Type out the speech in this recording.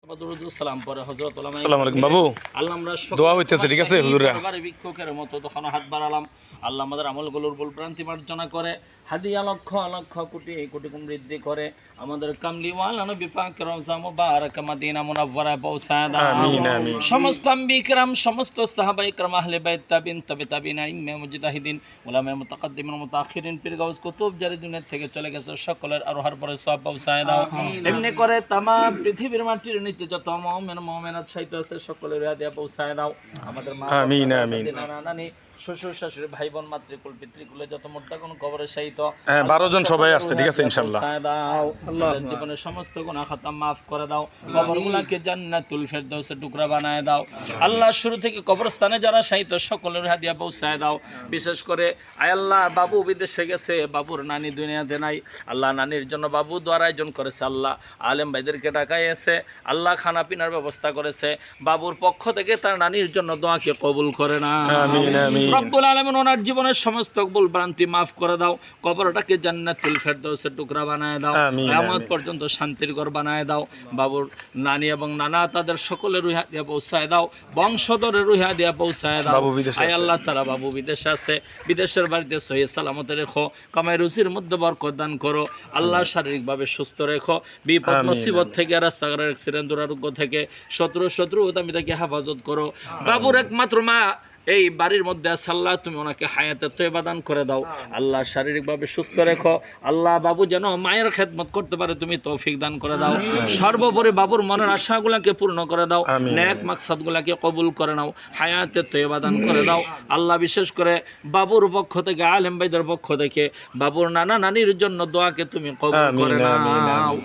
সালাম পরে হযরত ওলামা আসসালামু আলাইকুম বাবু আল্লাহ আমরা দোয়া হইতেছে ঠিক আছে হুজুররা এবারে ভিক্ষুকের মতো তখন হাত বাড়ালাম আল্লাহ আমাদের আমলগুলোর ভুল ভ্রান্তি মার্জনা করে হাদিয়া লক্ষ লক্ষ কোটি কোটি গুণ বৃদ্ধি করে আমাদের কামলিওয়ালা নবী পাক রওজা মুবারক মদিনা মুনাওয়ারা পৌঁছায় দাও আমিন আমিন সমস্ত আম্বিয়া কিরাম সমস্ত সাহাবায়ে কিরাম আহলে বাইত তাবিন তাবিঈন ইমাম মুজতাহিদিন উলামায়ে মুতাকাদ্দিমিন মুতাআখিরিন পীর গাউস কুতুব যারা দুনিয়া থেকে চলে গেছে সকলের আরোহার পরে সওয়াব পৌঁছায় দাও এমনি করে तमाम পৃথিবীর মাটির নিচে যত মুমিন মুমিনাত সাইত আছে সকলের হাদিয়া পৌঁছায় দাও আমাদের মা আমিন আমিন নানা শ্বশুর শাশুড়ি ভাই বোন মাতৃকুল পিতৃকুলে যত মুর্দাগুন কবরে শায়িত 12 জন সবাই আসছে ঠিক আছে ইনশাআল্লাহ আল্লাহ জীবনের সমস্ত গুনাহ খাতা maaf করে দাও কবরগুলোকে জান্নাতুল ফেরদাউসে টুকরা বানায় দাও আল্লাহ শুরু থেকে কবরস্থানে যারা শায়িত সকলের হাদিয়া পৌঁছায় দাও বিশেষ করে আয় আল্লাহ বাবু বিদেশে গেছে বাবুর নানি দুনিয়াতে নাই আল্লাহ নানির জন্য বাবু দোয়ার আয়োজন করেছে আল্লাহ আলেম ভাইদেরকে ডাকাইছে আল্লাহ খানা পিনার ব্যবস্থা করেছে বাবুর পক্ষ থেকে তার নানির জন্য দোয়াকে কবুল করে না আমিন আমিন রব্বুল আলামিন ওনার জীবনের সমস্ত ভুল ভ্রান্তি maaf করে দাও কবরটাকে জান্নাতুল ফেরদাউসের টুকরা বানায় দাও কিয়ামত পর্যন্ত শান্তির ঘর বানায় দাও বাবুর নানি এবং নানা তাদের সকলের রুহ দিয়ে পৌঁছায় দাও বংশধরের রুহ দিয়ে পৌঁছায় দাও আয় আল্লাহ তাআলা বাবু বিদেশে আছে বিদেশের বাড়িতে সহি সালামতে রেখো কামাই রুজির মধ্যে বরকত দান করো আল্লাহ শারীরিকভাবে সুস্থ রেখো বিপদ মুসিবত থেকে রাস্তাঘাটের অ্যাক্সিডেন্ট দুরারোগ্য থেকে শত্রু উদামি থেকে হেফাজত করো বাবুর একমাত্র মা এই বাড়ির মধ্যে আছে আল্লাহ তুমি ওনাকে হায়াতে তয়বা দান করে দাও আল্লাহ শারীরিকভাবে সুস্থ রেখো আল্লাহ বাবু যেন মায়ের খেদমত করতে পারে তুমি তৌফিক দান করে দাও সর্বোপরি বাবুর মনের আশাগুলোকে পূর্ণ করে দাও নেক মাকসাদগুলোকে কবুল করে নাও হায়াতে তয়বা দান করে দাও আল্লাহ বিশেষ করে বাবুর পক্ষ থেকে আলেম ভাইদের পক্ষ থেকে বাবুর নানা নানির জন্য দোয়াকে তুমি কবুল করে নাও